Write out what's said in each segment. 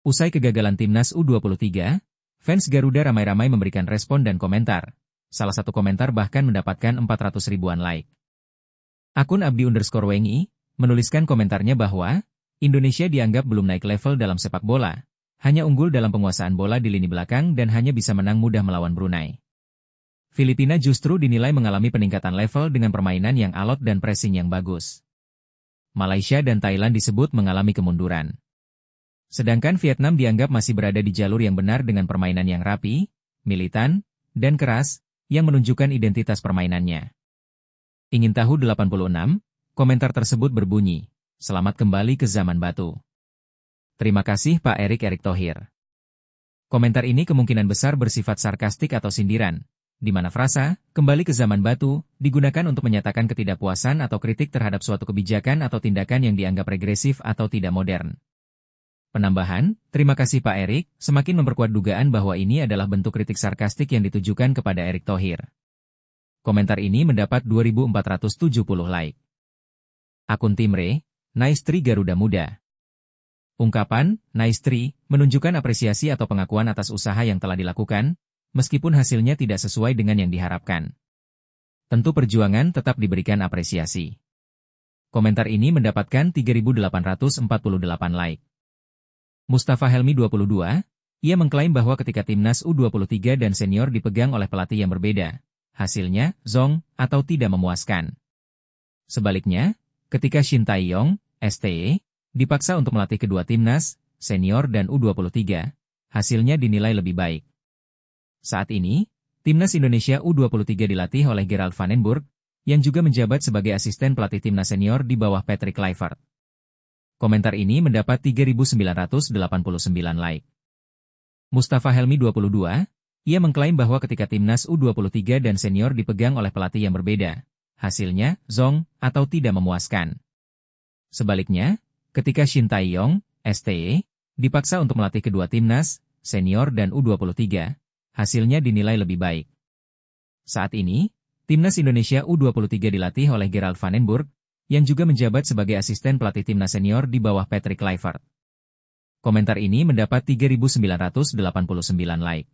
Usai kegagalan timnas U23, fans Garuda ramai-ramai memberikan respon dan komentar. Salah satu komentar bahkan mendapatkan 400 ribuan like. Akun Abdi_Wengi menuliskan komentarnya bahwa Indonesia dianggap belum naik level dalam sepak bola, hanya unggul dalam penguasaan bola di lini belakang dan hanya bisa menang mudah melawan Brunei. Filipina justru dinilai mengalami peningkatan level dengan permainan yang alot dan pressing yang bagus. Malaysia dan Thailand disebut mengalami kemunduran. Sedangkan Vietnam dianggap masih berada di jalur yang benar dengan permainan yang rapi, militan, dan keras, yang menunjukkan identitas permainannya. Ingin tahu 86? Komentar tersebut berbunyi, "Selamat kembali ke zaman batu." Terima kasih Pak Erick Thohir. Komentar ini kemungkinan besar bersifat sarkastik atau sindiran, di mana frasa, "kembali ke zaman batu," digunakan untuk menyatakan ketidakpuasan atau kritik terhadap suatu kebijakan atau tindakan yang dianggap regresif atau tidak modern. Penambahan, "Terima kasih Pak Erick," semakin memperkuat dugaan bahwa ini adalah bentuk kritik sarkastik yang ditujukan kepada Erick Thohir. Komentar ini mendapat 2.470 like. Akun Timre, Nice Tree Garuda Muda. Ungkapan, "Nice Tree," menunjukkan apresiasi atau pengakuan atas usaha yang telah dilakukan, meskipun hasilnya tidak sesuai dengan yang diharapkan. Tentu perjuangan tetap diberikan apresiasi. Komentar ini mendapatkan 3.848 like. Mustafa Helmi 22, ia mengklaim bahwa ketika timnas U23 dan senior dipegang oleh pelatih yang berbeda, hasilnya, zong, atau tidak memuaskan. Sebaliknya, ketika Shin Tae-yong, STE, dipaksa untuk melatih kedua timnas, senior dan U23, hasilnya dinilai lebih baik. Saat ini, timnas Indonesia U23 dilatih oleh Gerald Van den Burg, yang juga menjabat sebagai asisten pelatih timnas senior di bawah Patrick Kluivert. Komentar ini mendapat 3.989 like. Mustafa Helmi 22, ia mengklaim bahwa ketika timnas U23 dan senior dipegang oleh pelatih yang berbeda, hasilnya, zong, atau tidak memuaskan. Sebaliknya, ketika Shin Tae-yong, STE, dipaksa untuk melatih kedua timnas, senior dan U23, hasilnya dinilai lebih baik. Saat ini, timnas Indonesia U23 dilatih oleh Gerald Van den Burg, yang juga menjabat sebagai asisten pelatih timnas senior di bawah Patrick Kluivert. Komentar ini mendapat 3.989 like.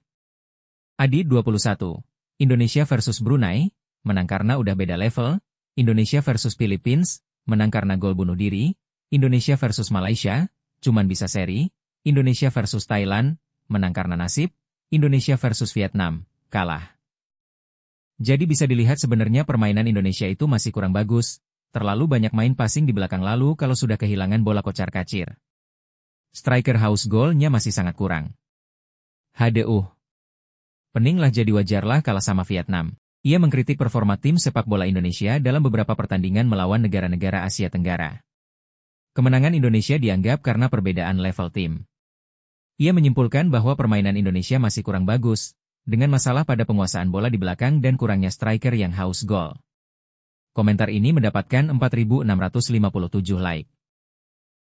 Adi 21, Indonesia versus Brunei, menang karena udah beda level. Indonesia versus Philippines, menang karena gol bunuh diri. Indonesia versus Malaysia, cuman bisa seri. Indonesia versus Thailand, menang karena nasib. Indonesia versus Vietnam, kalah. Jadi bisa dilihat sebenarnya permainan Indonesia itu masih kurang bagus. Terlalu banyak main passing di belakang lalu kalau sudah kehilangan bola kocar-kacir. Striker house goal-nya masih sangat kurang. Peninglah jadi wajarlah kalah sama Vietnam. Ia mengkritik performa tim sepak bola Indonesia dalam beberapa pertandingan melawan negara-negara Asia Tenggara. Kemenangan Indonesia dianggap karena perbedaan level tim. Ia menyimpulkan bahwa permainan Indonesia masih kurang bagus, dengan masalah pada penguasaan bola di belakang dan kurangnya striker yang house goal. Komentar ini mendapatkan 4.657 like.